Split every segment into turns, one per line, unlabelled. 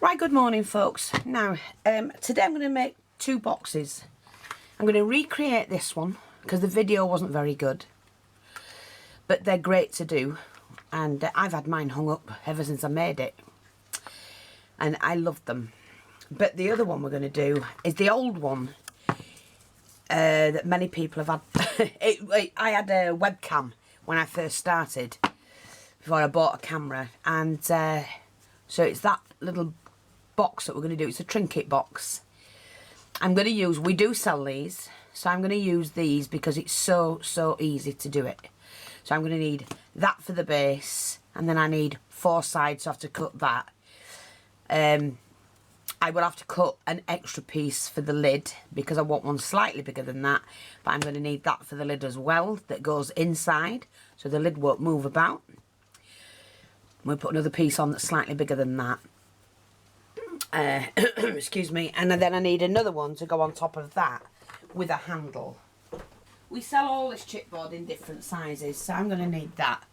Right, good morning folks. Now, today I'm going to make two boxes. I'm going to recreate this one because the video wasn't very good. But they're great to do. And I've had mine hung up ever since I made it. And I love them. But the other one we're going to do is the old one that many people have had. I had a webcam when I first started, before I bought a camera. And so it's that little box that we're going to do. It's a Trinket box. I'm going to use, we do sell these, so I'm going to use these because it's so easy to do it. So I'm going to need that for the base, and then I need 4 sides, so I have to cut that. I will have to cut an extra piece for the lid because I want one slightly bigger than that, but I'm going to need that for the lid as well, that goes inside so the lid won't move about. We'll put another piece on that's slightly bigger than that. Excuse me. And then I need another one to go on top of that with a handle. We sell all this chipboard in different sizes, so I'm going to need that.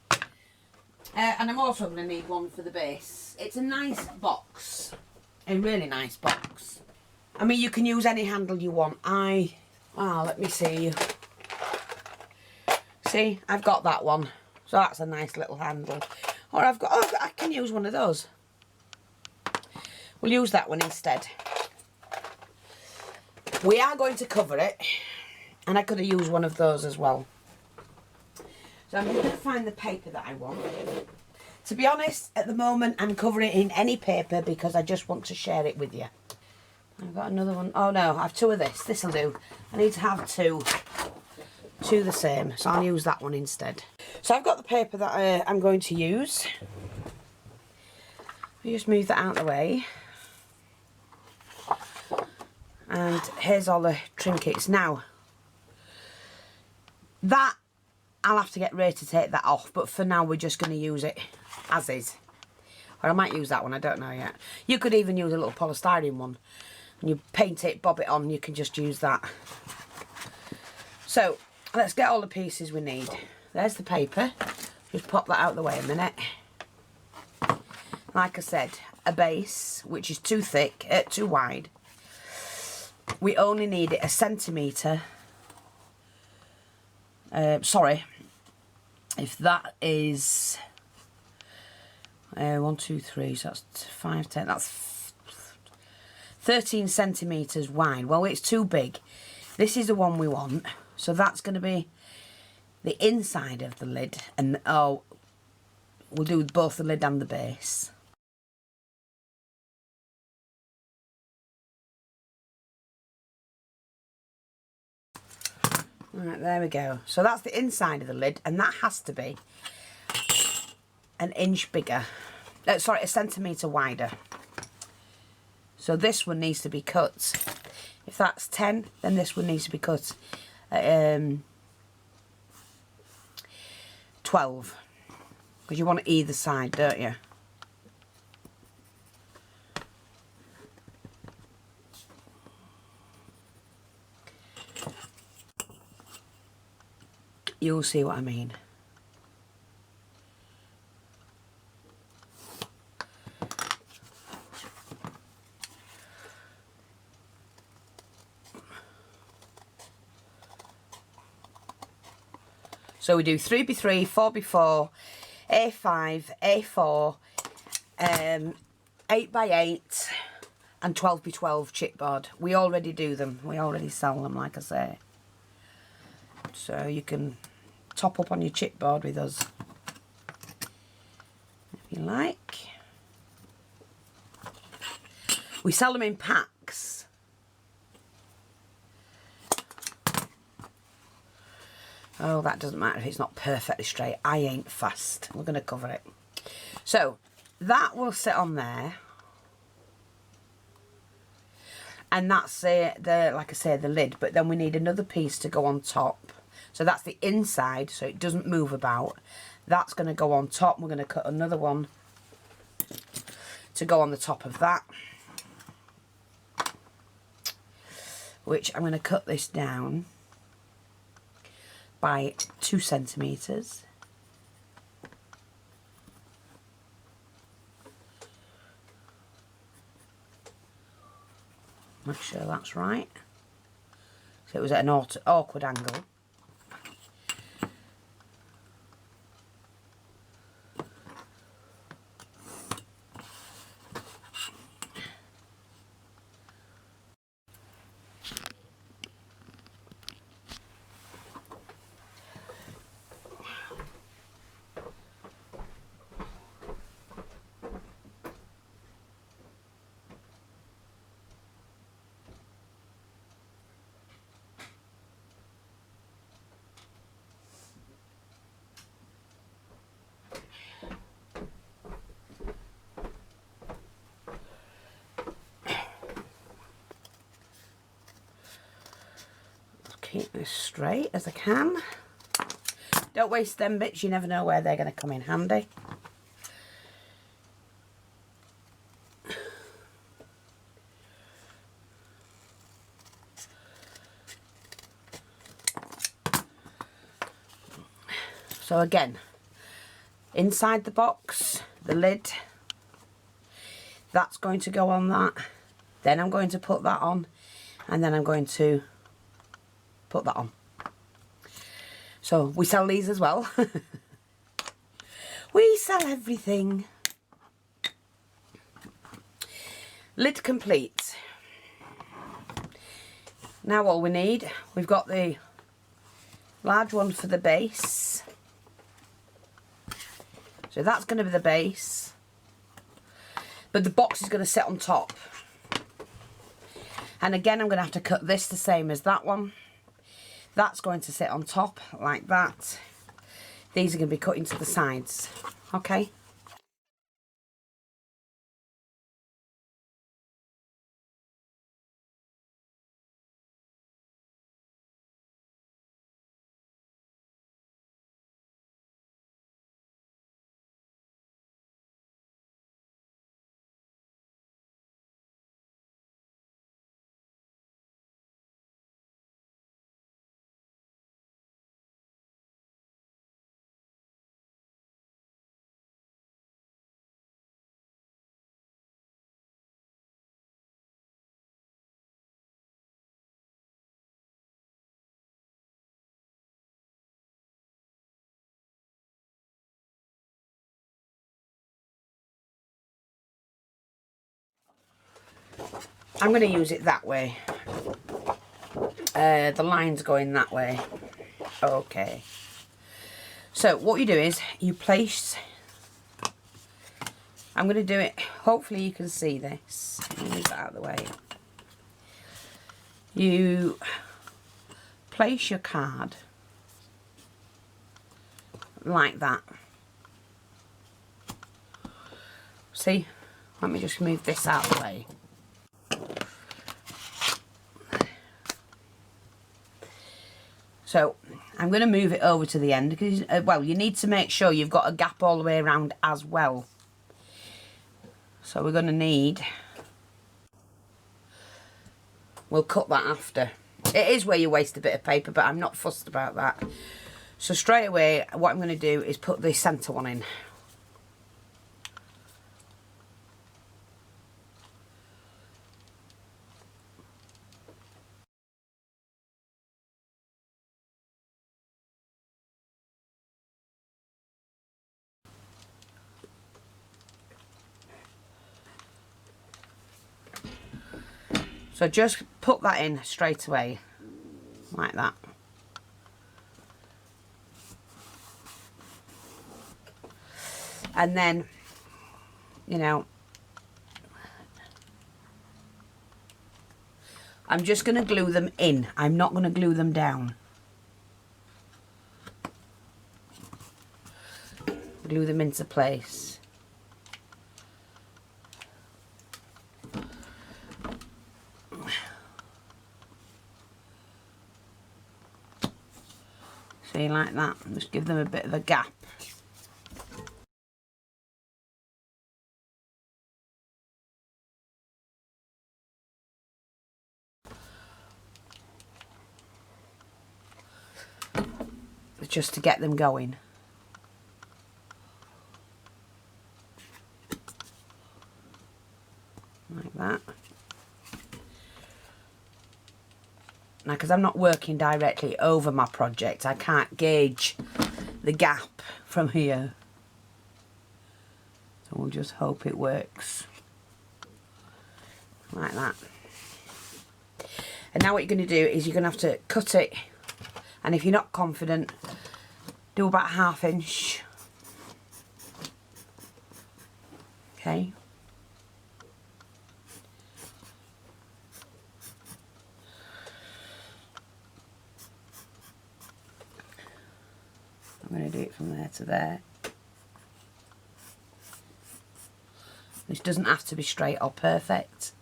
And I'm also going to need one for the base. It's a nice box. A really nice box. I mean, you can use any handle you want. Let me see. See, I've got that one. So that's a nice little handle. Or I can use one of those. We'll use that one instead. We are going to cover it, and I could have used one of those as well. So I'm going to find the paper that I want. To be honest, at the moment I'm covering it in any paper because I just want to share it with you. I've got another one. Oh no, I have 2 of this. This'll do. I need to have 2 the same, so I'll use that one instead. So I've got the paper that I'm going to use. I'll just move that out of the way. And here's all the trinkets. Now, that I'll have to get ready to take that off, but for now we're just going to use it as is. Or I might use that one, I don't know yet. You could even use a little polystyrene one. And you paint it, bob it on, you can just use that. So, let's get all the pieces we need. There's the paper. Just pop that out of the way a minute. Like I said, a base, which is too thick, too wide. We only need it 1 centimetre. Sorry, if that is 1, 2, 3, so that's 5, 10, that's 13 centimetres wide. Well, it's too big. This is the one we want, so that's going to be the inside of the lid, and we'll do both the lid and the base. Right, there we go. So that's the inside of the lid, and that has to be 1 inch bigger. Sorry, 1 centimetre wider. So this one needs to be cut. If that's 10, then this one needs to be cut at 12. Because you want it either side, don't you? You'll see what I mean. So we do 3x3, 4x4, A5, A4, 8x8 and 12x12 chipboard. We already do them. We already sell them, like I say. So you can top up on your chipboard with us if you like. We sell them in packs. Oh, that doesn't matter if it's not perfectly straight. I ain't fast. We're going to cover it. So that will sit on there. And that's like I say, the lid. But then we need another piece to go on top. So that's the inside, so it doesn't move about. That's going to go on top. We're going to cut another one to go on the top of that. Which I'm going to cut this down by 2 centimetres. Make sure that's right. So it was at an awkward angle. Keep this straight as I can. Don't waste them bits, you never know where they're going to come in handy. So again, inside the box, the lid, that's going to go on that. Then I'm going to put that on, and then I'm going to put that on. So we sell these as well. We sell everything. Lid complete. Now all we need, we've got the large one for the base. So that's going to be the base. But the box is going to sit on top. And again, I'm going to have to cut this the same as that one. That's going to sit on top like that. These are going to be cut into the sides. Okay. I'm going to use it that way. The line's going that way. Okay. So what you do is you place... I'm going to do it... Hopefully you can see this. Move that out of the way. You place your card like that. See? Let me just move this out of the way. So I'm going to move it over to the end because, well, you need to make sure you've got a gap all the way around as well. So we're going to need... We'll cut that after. It is where you waste a bit of paper, but I'm not fussed about that. So straight away, what I'm going to do is put the centre one in. So just put that in straight away, like that. And then, you know, I'm just going to glue them in. I'm not going to glue them down. Glue them into place. See, like that. Just give them a bit of a gap. Just to get them going. Like that. Now, because I'm not working directly over my project, I can't gauge the gap from here. So we'll just hope it works. Like that. And now what you're going to do is you're going to have to cut it. And if you're not confident, do about 1/2 inch. Okay. I'm going to do it from there to there. This doesn't have to be straight or perfect.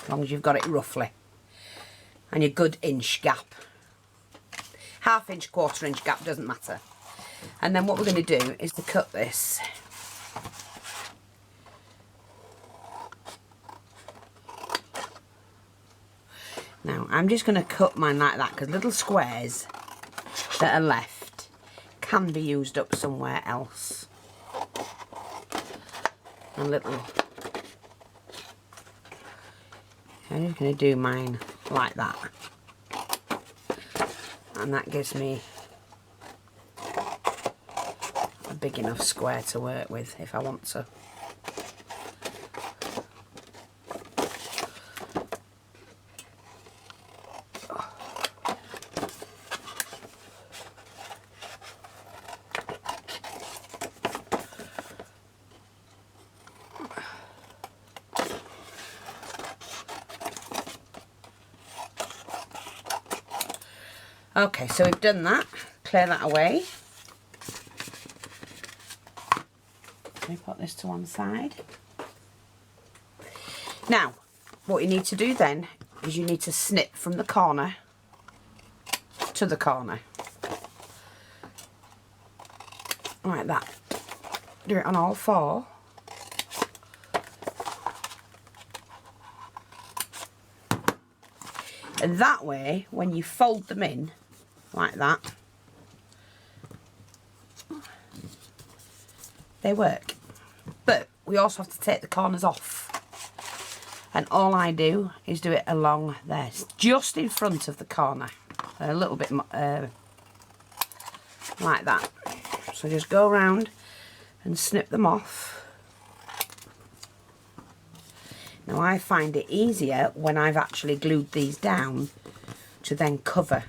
As long as you've got it roughly. And your good inch gap. 1/2 inch, 1/4 inch gap, doesn't matter. And then what we're going to do is to cut this. Now I'm just going to cut mine like that because little squares that are left can be used up somewhere else. And little. I'm just going to do mine like that. And that gives me a big enough square to work with if I want to. Okay, so we've done that. Clear that away. Let me put this to one side. Now, what you need to do then is you need to snip from the corner to the corner. Like that. Do it on all 4. And that way, when you fold them in, like that, they work. But we also have to take the corners off. And all I do is do it along there, just in front of the corner. A little bit like that. So just go around and snip them off. Now I find it easier when I've actually glued these down to then cover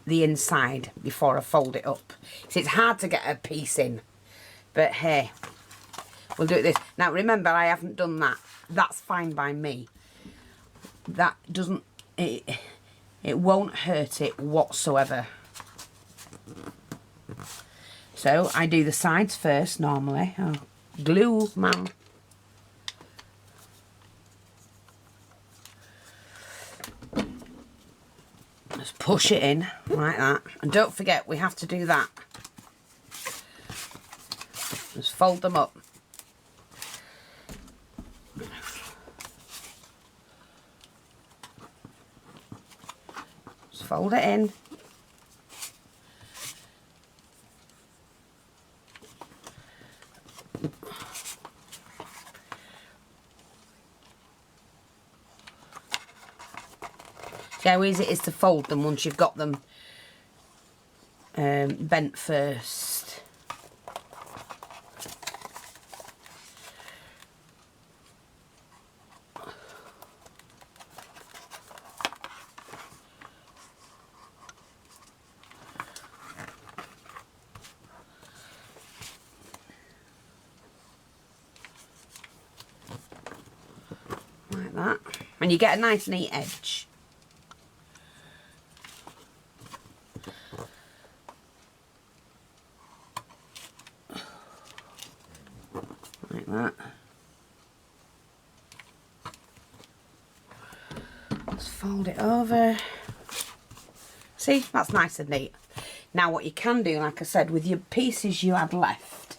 the inside before I fold it up. So it's hard to get a piece in, but hey, we'll do it this. Now remember, I haven't done that. That's fine by me. That doesn't, it won't hurt it whatsoever. So I do the sides first normally. Oh, glue, man. Just push it in like that. And don't forget, we have to do that. Just fold them up. Just fold it in. See how easy it is to fold them once you've got them bent first. Like that. And you get a nice neat edge. Like that. Just fold it over. See, that's nice and neat. Now what you can do, like I said, with your pieces you had left,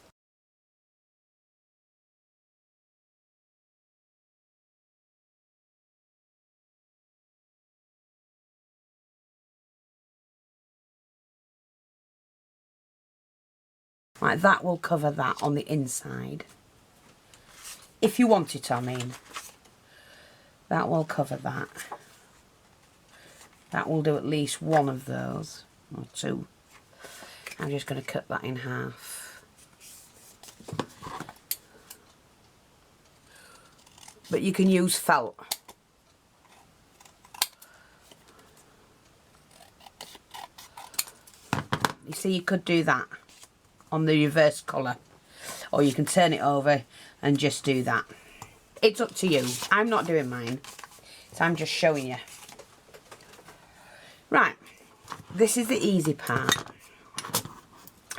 Like that will cover that on the inside. If you want it, I mean. That will cover that. That will do at least one of those, or two. I'm just going to cut that in half. But you can use felt. You see, you could do that on the reverse colour, or you can turn it over and just do that. It's up to you. I'm not doing mine, so I'm just showing you. Right, this is the easy part,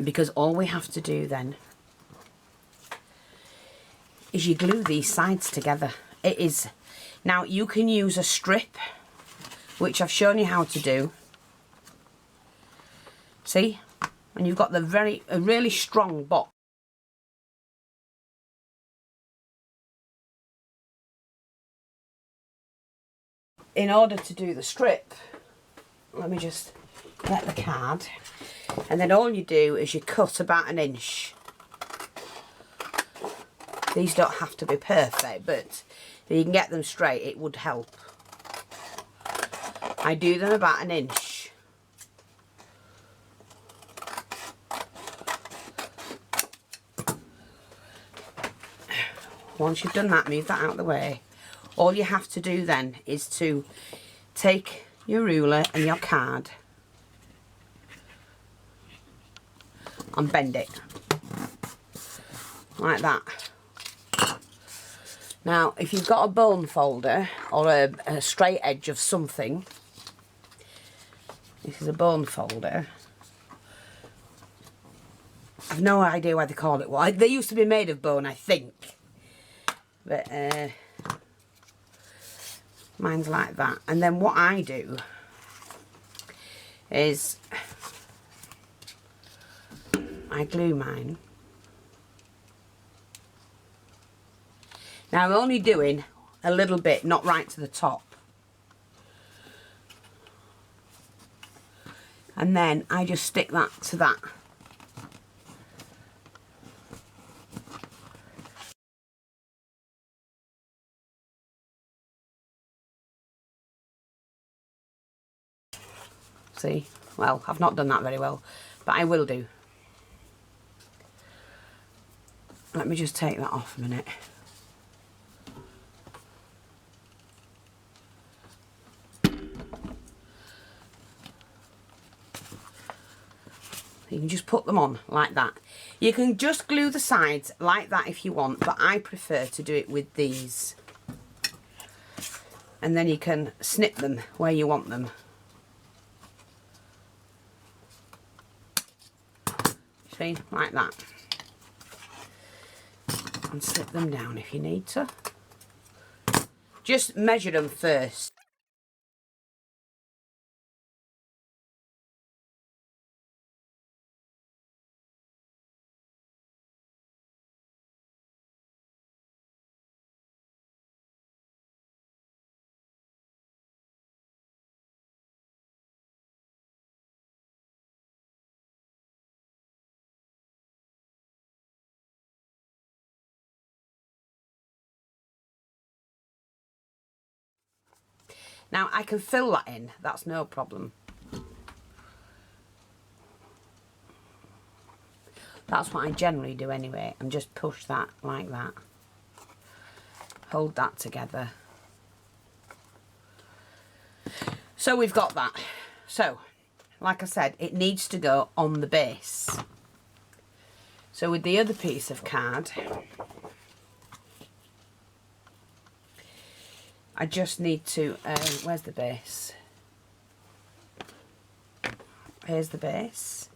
because all we have to do then is you glue these sides together. It is, now you can use a strip, which I've shown you how to do. See? And you've got a really strong box. In order to do the strip, let me just get the card, and then all you do is you cut about 1 inch. These don't have to be perfect, but if you can get them straight, it would help. I do them about 1 inch. Once you've done that, move that out of the way. All you have to do then is to take your ruler and your card and bend it like that. Now, if you've got a bone folder or a straight edge of something, this is a bone folder. I've no idea why they call it what. They used to be made of bone, I think. But mine's like that. And then what I do is I glue mine. Now I'm only doing a little bit, not right to the top. And then I just stick that to that. See? Well, I've not done that very well, but I will do. Let me just take that off a minute. You can just put them on like that. You can just glue the sides like that if you want, but I prefer to do it with these. And then you can snip them where you want them. See, like that. And slip them down if you need to. Just measure them first. Now I can fill that in, that's no problem. That's what I generally do anyway, and just push that like that. Hold that together. So we've got that. So, like I said, it needs to go on the base. So with the other piece of card, I just need to, where's the base? Here's the base.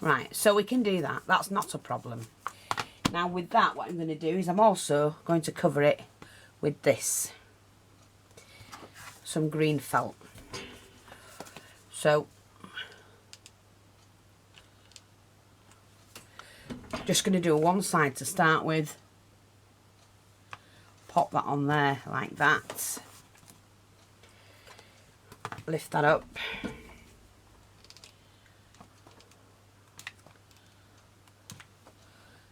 Right, so we can do that. That's not a problem. Now with that, what I'm going to do is I'm also going to cover it with this. Some green felt. So, just going to do one side to start with. Pop that on there like that. Lift that up.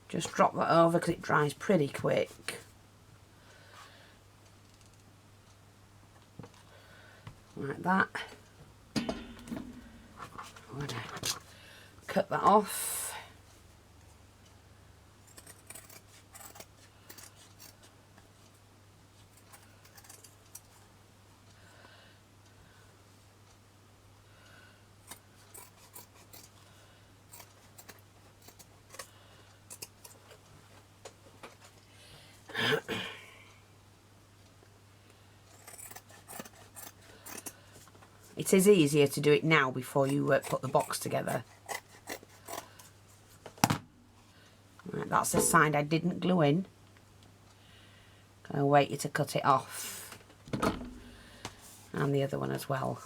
Just drop that over because it dries pretty quick. Like that. I'm going to cut that off. It is easier to do it now before you put the box together. Right, that's the side I didn't glue in. I'll wait you to cut it off. And the other one as well.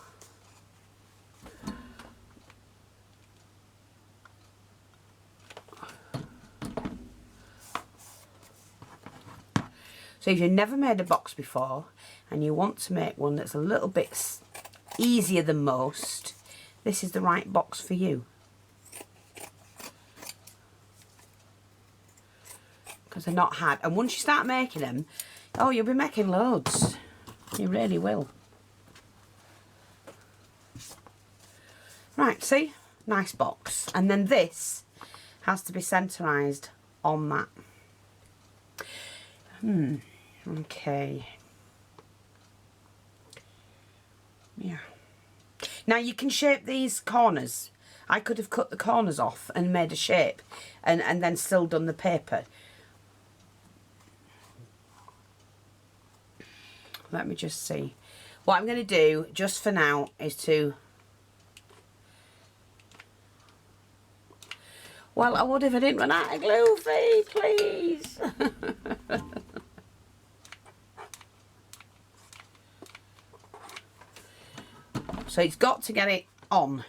So if you've never made a box before and you want to make one that's a little bit easier than most, this is the right box for you. Because they're not hard. And once you start making them, oh, you'll be making loads. You really will. Right, see? Nice box. And then this has to be centerised on that. Okay. Yeah. Now you can shape these corners. I could have cut the corners off and made a shape and then still done the paper. Let me just see. What I'm going to do just for now is to... Well, I would if I didn't run out of glue, Fee, please. So it's got to get it on.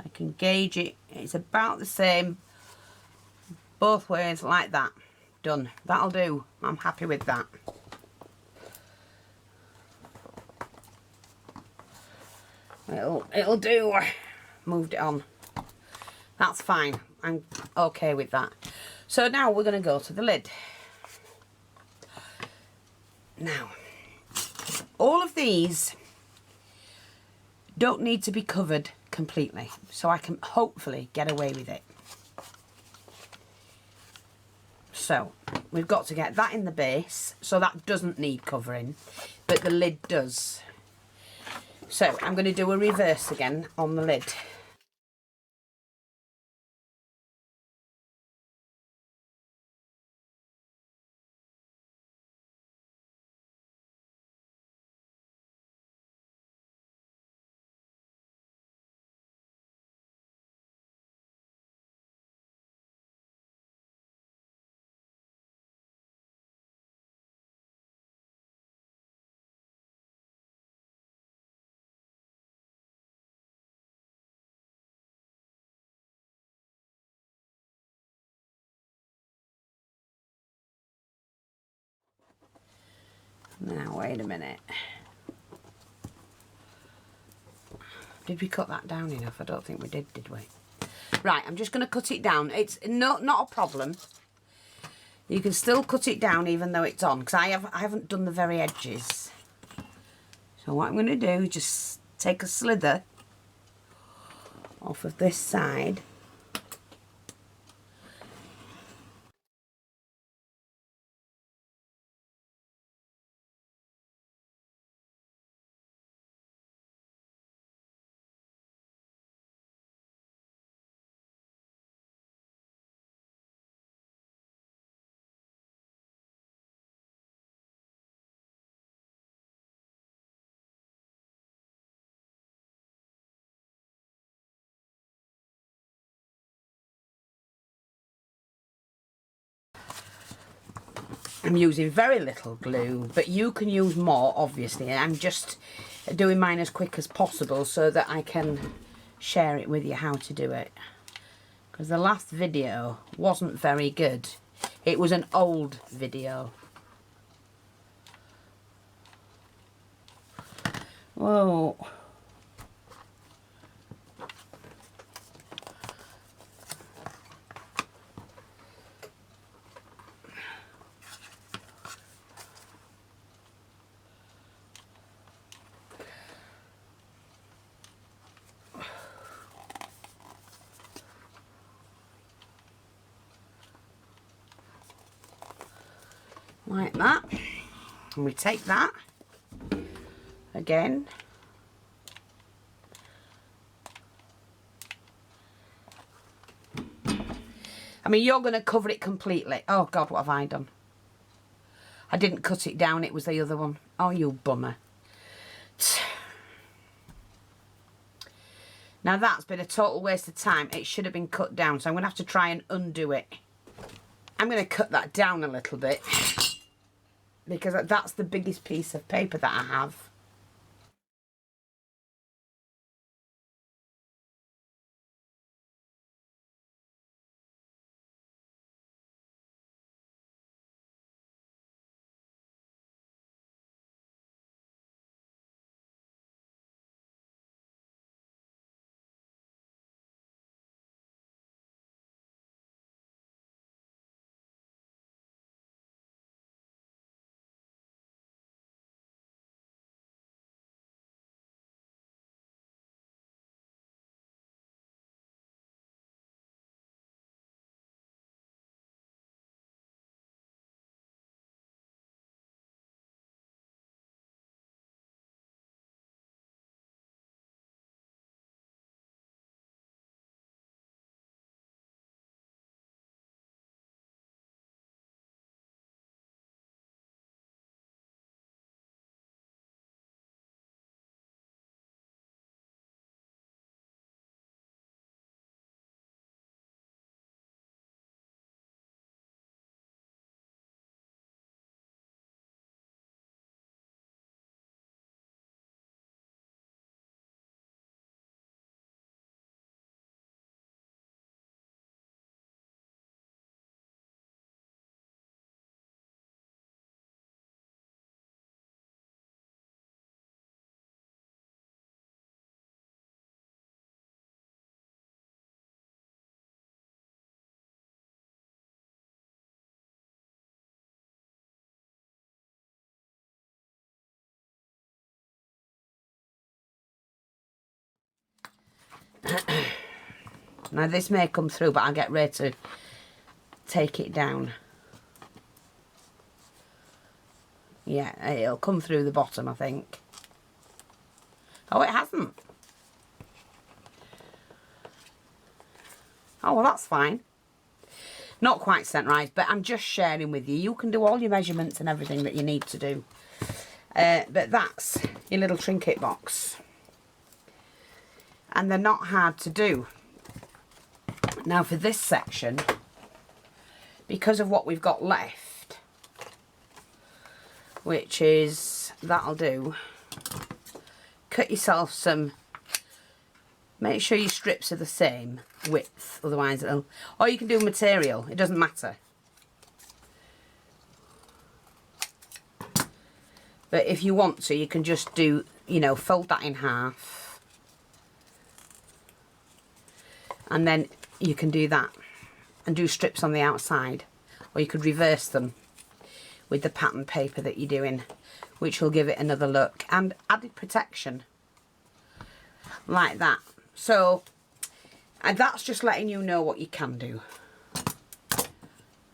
I can gauge it. It's about the same both ways, like that. Done. That'll do. I'm happy with that. It'll do. Moved it on. That's fine. I'm okay with that. So now we're going to go to the lid. Now, all of these don't need to be covered completely, so I can hopefully get away with it. So we've got to get that in the base, so that doesn't need covering, but the lid does. So I'm going to do a reverse again on the lid. Now, wait a minute. Did we cut that down enough? I don't think we did we? Right, I'm just going to cut it down. It's not a problem. You can still cut it down even though it's on, because I haven't done the very edges. So what I'm going to do is just take a slither off of this side. I'm using very little glue, but you can use more, obviously. I'm just doing mine as quick as possible so that I can share it with you how to do it. Because the last video wasn't very good. It was an old video. Whoa. Like that. And we take that again. I mean, you're going to cover it completely. Oh God, what have I done? I didn't cut it down, it was the other one. Oh, you bummer. Now that's been a total waste of time. It should have been cut down, so I'm going to have to try and undo it. I'm going to cut that down a little bit because that's the biggest piece of paper that I have. Now this may come through, but I'll get ready to take it down. Yeah, it'll come through the bottom, I think. Oh, it hasn't. Oh, well, that's fine. Not quite centrised, but I'm just sharing with you. You can do all your measurements and everything that you need to do. But that's your little trinket box. And they're not hard to do. Now for this section, because of what we've got left, which is, that'll do, cut yourself some, make sure your strips are the same width, otherwise it'll, or you can do material, it doesn't matter. But if you want to, you can just do, you know, fold that in half. And then you can do that and do strips on the outside. Or you could reverse them with the pattern paper that you're doing, which will give it another look. And added protection. Like that. So, and that's just letting you know what you can do.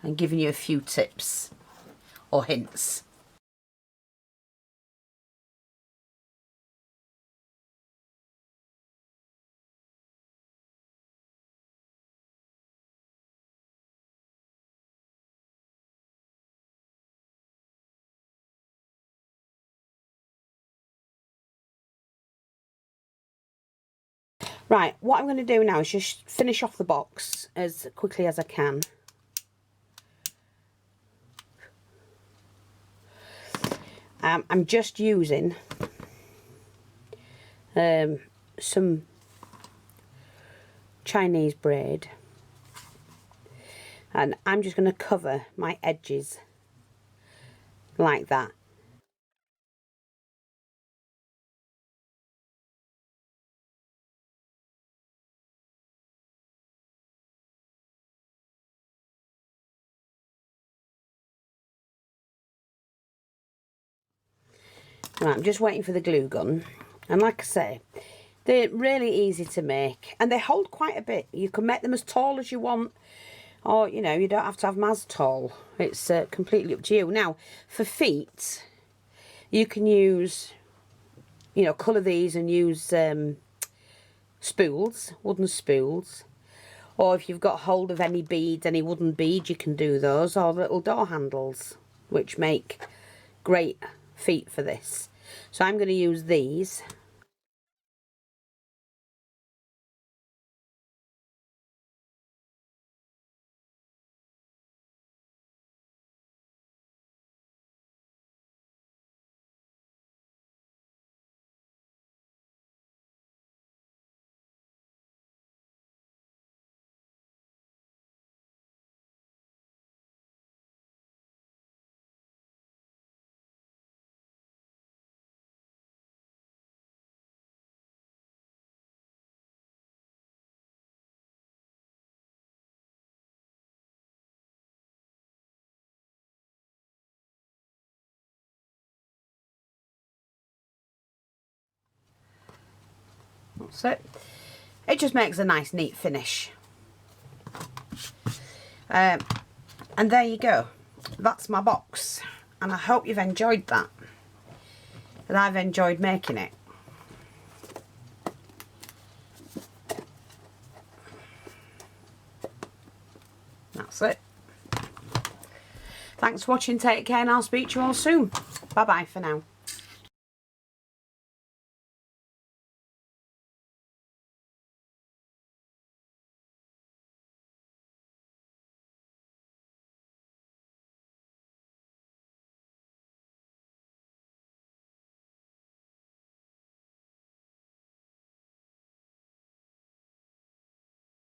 And giving you a few tips or hints. Right, what I'm going to do now is just finish off the box as quickly as I can. I'm just using some Chinese braid, and I'm just going to cover my edges like that. Right, I'm just waiting for the glue gun, and like I say, they're really easy to make, and they hold quite a bit. You can make them as tall as you want, or you know, you don't have to have them as tall. It's completely up to you. Now for feet, you can use, you know, colour these and use spools, wooden spools, or if you've got hold of any beads, any wooden beads, you can do those, or little door handles, which make great feet for this. So I'm going to use these. That's it. It just makes a nice neat finish. And there you go. That's my box, and I hope you've enjoyed that. And I've enjoyed making it. That's it. Thanks for watching, take care, and I'll speak to you all soon. Bye bye for now.